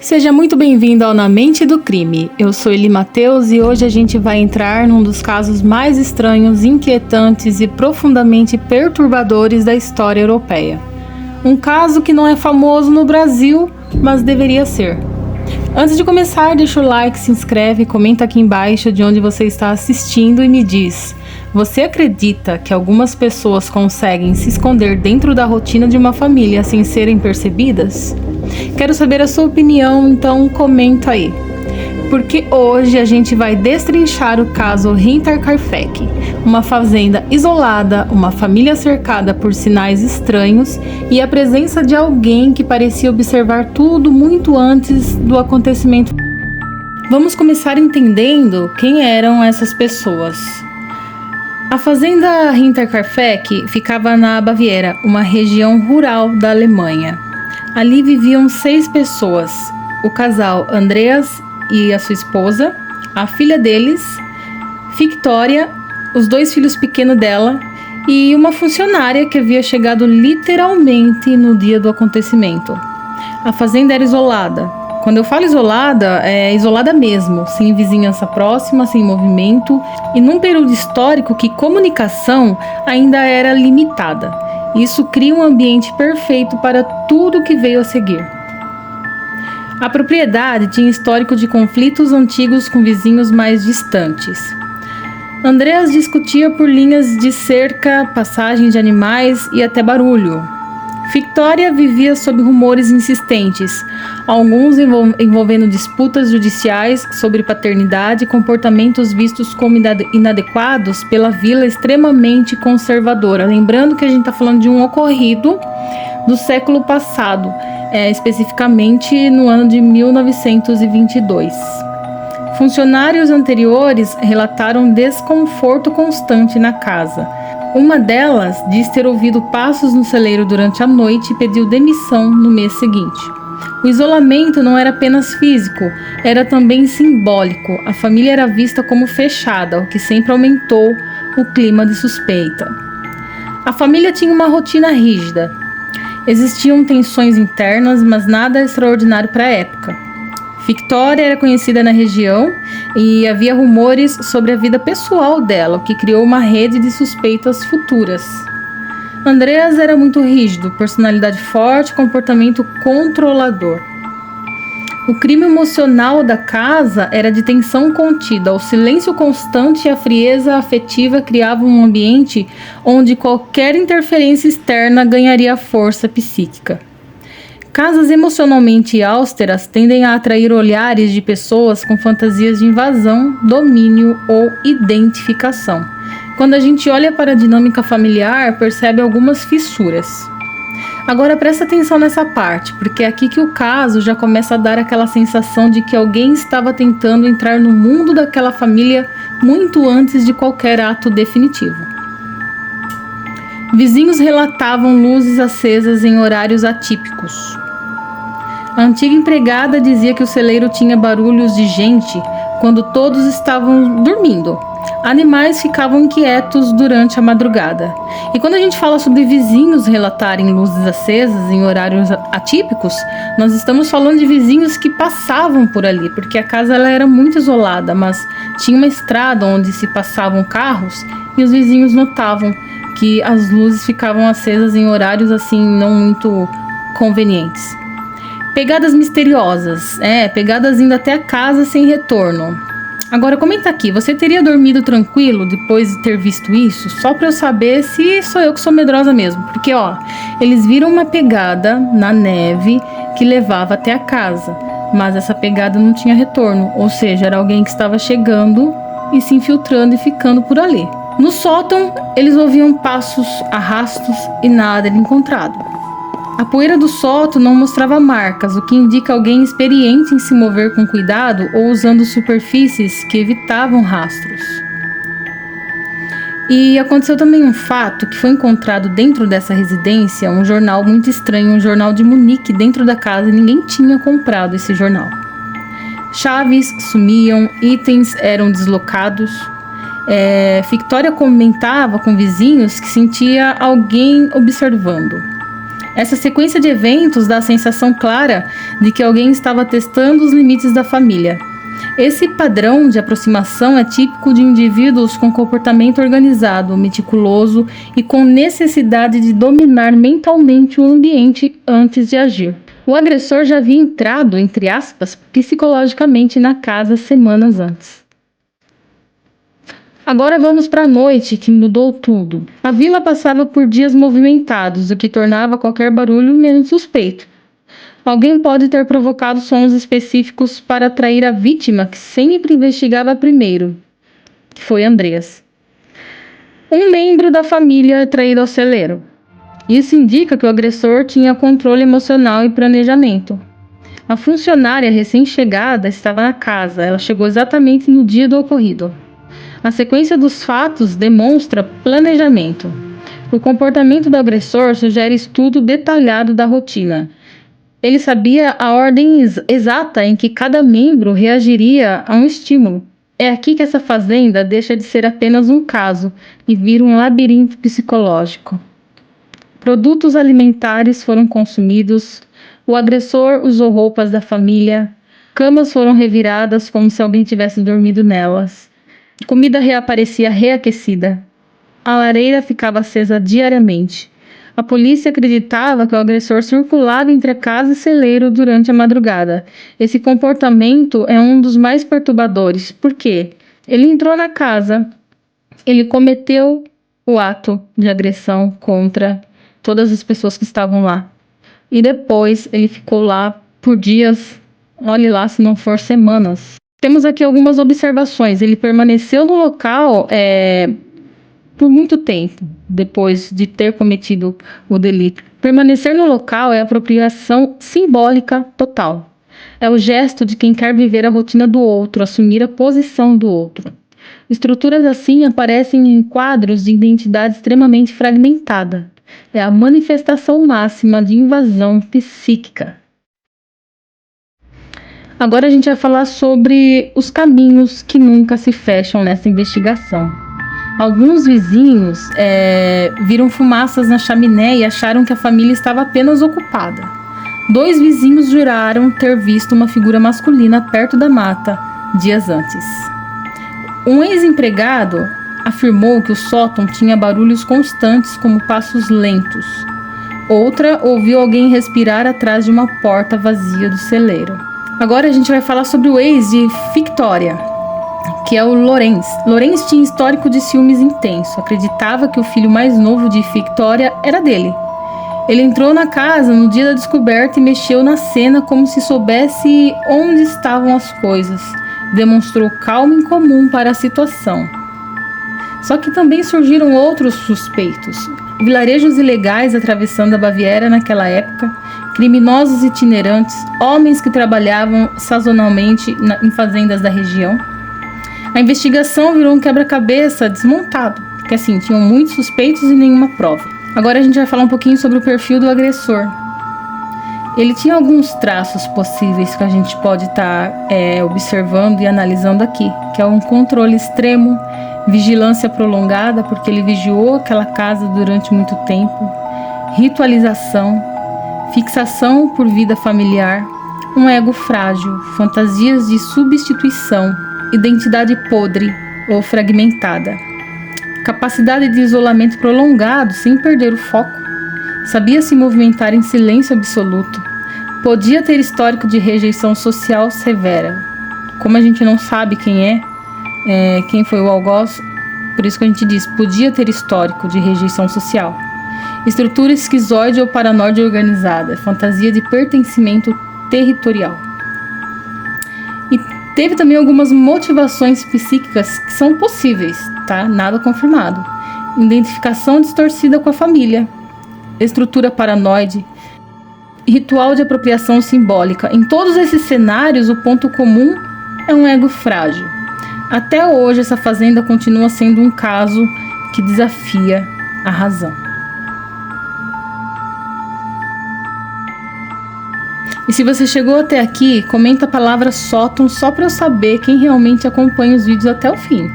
Seja muito bem-vindo ao Na Mente do Crime. Eu sou Eli Mateus e hoje a gente vai entrar num dos casos mais estranhos, inquietantes e profundamente perturbadores da história europeia. Um caso que não é famoso no Brasil, mas deveria ser. Antes de começar, deixa o like, se inscreve, comenta aqui embaixo de onde você está assistindo e me diz: você acredita que algumas pessoas conseguem se esconder dentro da rotina de uma família sem serem percebidas? Quero saber a sua opinião, então comenta aí. Porque hoje a gente vai destrinchar o caso Hinterkaifeck, uma fazenda isolada, uma família cercada por sinais estranhos e a presença de alguém que parecia observar tudo muito antes do acontecimento. Vamos começar entendendo quem eram essas pessoas. A fazenda Hinterkaifeck ficava na Baviera, uma região rural da Alemanha. Ali viviam 6 pessoas: o casal Andreas e a sua esposa, a filha deles, Victoria, os 2 filhos pequenos dela e uma funcionária que havia chegado literalmente no dia do acontecimento. A fazenda era isolada. Quando eu falo isolada, é isolada mesmo, sem vizinhança próxima, sem movimento e num período histórico que comunicação ainda era limitada. Isso cria um ambiente perfeito para tudo que veio a seguir. A propriedade tinha histórico de conflitos antigos com vizinhos mais distantes. Andreas discutia por linhas de cerca, passagem de animais e até barulho. Victoria vivia sob rumores insistentes, alguns envolvendo disputas judiciais sobre paternidade e comportamentos vistos como inadequados pela vila extremamente conservadora. Lembrando que a gente está falando de um ocorrido do século passado, especificamente no ano de 1922. Funcionários anteriores relataram desconforto constante na casa. Uma delas diz ter ouvido passos no celeiro durante a noite e pediu demissão no mês seguinte. O isolamento não era apenas físico, era também simbólico. A família era vista como fechada, o que sempre aumentou o clima de suspeita. A família tinha uma rotina rígida. Existiam tensões internas, mas nada extraordinário para a época. Victoria era conhecida na região e havia rumores sobre a vida pessoal dela, o que criou uma rede de suspeitas futuras. Andreas era muito rígido, personalidade forte, comportamento controlador. O clima emocional da casa era de tensão contida. O silêncio constante e a frieza afetiva criavam um ambiente onde qualquer interferência externa ganharia força psíquica. Casas emocionalmente austeras tendem a atrair olhares de pessoas com fantasias de invasão, domínio ou identificação. Quando a gente olha para a dinâmica familiar, percebe algumas fissuras. Agora presta atenção nessa parte, porque é aqui que o caso já começa a dar aquela sensação de que alguém estava tentando entrar no mundo daquela família muito antes de qualquer ato definitivo. Vizinhos relatavam luzes acesas em horários atípicos. A antiga empregada dizia que o celeiro tinha barulhos de gente quando todos estavam dormindo. Animais ficavam inquietos durante a madrugada. E quando a gente fala sobre vizinhos relatarem luzes acesas em horários atípicos, nós estamos falando de vizinhos que passavam por ali, porque a casa ela era muito isolada, mas tinha uma estrada onde se passavam carros e os vizinhos notavam que as luzes ficavam acesas em horários assim não muito convenientes. Pegadas misteriosas, pegadas indo até a casa sem retorno. Agora comenta aqui, você teria dormido tranquilo depois de ter visto isso? Só para eu saber se sou eu que sou medrosa mesmo. Porque eles viram uma pegada na neve que levava até a casa, mas essa pegada não tinha retorno, ou seja, era alguém que estava chegando e se infiltrando e ficando por ali. No sótão, eles ouviam passos, arrastos e nada era encontrado. A poeira do sótão não mostrava marcas, o que indica alguém experiente em se mover com cuidado ou usando superfícies que evitavam rastros. E aconteceu também um fato que foi encontrado dentro dessa residência, um jornal muito estranho, um jornal de Munique dentro da casa e ninguém tinha comprado esse jornal. Chaves sumiam, itens eram deslocados. Victoria comentava com vizinhos que sentia alguém observando. Essa sequência de eventos dá a sensação clara de que alguém estava testando os limites da família. Esse padrão de aproximação é típico de indivíduos com comportamento organizado, meticuloso e com necessidade de dominar mentalmente o ambiente antes de agir. O agressor já havia entrado, entre aspas, psicologicamente na casa semanas antes. Agora vamos para a noite, que mudou tudo. A vila passava por dias movimentados, o que tornava qualquer barulho menos suspeito. Alguém pode ter provocado sons específicos para atrair a vítima, que sempre investigava primeiro, que foi Andreas. Um membro da família traído ao celeiro. Isso indica que o agressor tinha controle emocional e planejamento. A funcionária recém-chegada estava na casa, ela chegou exatamente no dia do ocorrido. A sequência dos fatos demonstra planejamento. O comportamento do agressor sugere estudo detalhado da rotina. Ele sabia a ordem exata em que cada membro reagiria a um estímulo. É aqui que essa fazenda deixa de ser apenas um caso e vira um labirinto psicológico. Produtos alimentares foram consumidos, o agressor usou roupas da família, camas foram reviradas como se alguém tivesse dormido nelas. Comida reaparecia reaquecida. A lareira ficava acesa diariamente. A polícia acreditava que o agressor circulava entre a casa e celeiro durante a madrugada. Esse comportamento é um dos mais perturbadores, porque ele entrou na casa, ele cometeu o ato de agressão contra todas as pessoas que estavam lá. E depois ele ficou lá por dias, olhe lá se não for semanas. Temos aqui algumas observações. Ele permaneceu no local por muito tempo, depois de ter cometido o delito. Permanecer no local é apropriação simbólica total. É o gesto de quem quer viver a rotina do outro, assumir a posição do outro. Estruturas assim aparecem em quadros de identidade extremamente fragmentada. É a manifestação máxima de invasão psíquica. Agora a gente vai falar sobre os caminhos que nunca se fecham nessa investigação. Alguns vizinhos viram fumaças na chaminé e acharam que a família estava apenas ocupada. 2 vizinhos juraram ter visto uma figura masculina perto da mata dias antes. Um ex-empregado afirmou que o sótão tinha barulhos constantes como passos lentos. Outra ouviu alguém respirar atrás de uma porta vazia do celeiro. Agora a gente vai falar sobre o ex de Victoria, que é o Lorenz. Lorenz tinha histórico de ciúmes intenso. Acreditava que o filho mais novo de Victoria era dele. Ele entrou na casa no dia da descoberta e mexeu na cena como se soubesse onde estavam as coisas. Demonstrou calma incomum para a situação. Só que também surgiram outros suspeitos. Vilarejos ilegais atravessando a Baviera naquela época, criminosos itinerantes, homens que trabalhavam sazonalmente em fazendas da região. A investigação virou um quebra-cabeça desmontado, porque assim, tinham muitos suspeitos e nenhuma prova. Agora a gente vai falar um pouquinho sobre o perfil do agressor. Ele tinha alguns traços possíveis que a gente pode estar observando e analisando aqui, que é um controle extremo, vigilância prolongada, porque ele vigiou aquela casa durante muito tempo, ritualização, fixação por vida familiar, um ego frágil, fantasias de substituição, identidade podre ou fragmentada, capacidade de isolamento prolongado sem perder o foco, sabia se movimentar em silêncio absoluto, podia ter histórico de rejeição social severa. Como a gente não sabe quem quem foi o algoz, por isso que a gente diz, podia ter histórico de rejeição social. Estrutura esquizoide ou paranoide organizada, fantasia de pertencimento territorial. E teve também algumas motivações psíquicas que são possíveis, tá? Nada confirmado. Identificação distorcida com a família, estrutura paranoide, ritual de apropriação simbólica. Em todos esses cenários, o ponto comum é um ego frágil. Até hoje, essa fazenda continua sendo um caso que desafia a razão. E se você chegou até aqui, comenta a palavra sótão só para eu saber quem realmente acompanha os vídeos até o fim.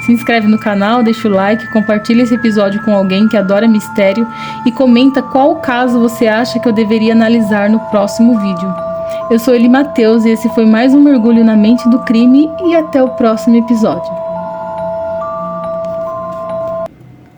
Se inscreve no canal, deixa o like, compartilha esse episódio com alguém que adora mistério e comenta qual caso você acha que eu deveria analisar no próximo vídeo. Eu sou Eli Matheus e esse foi mais um mergulho na mente do crime e até o próximo episódio.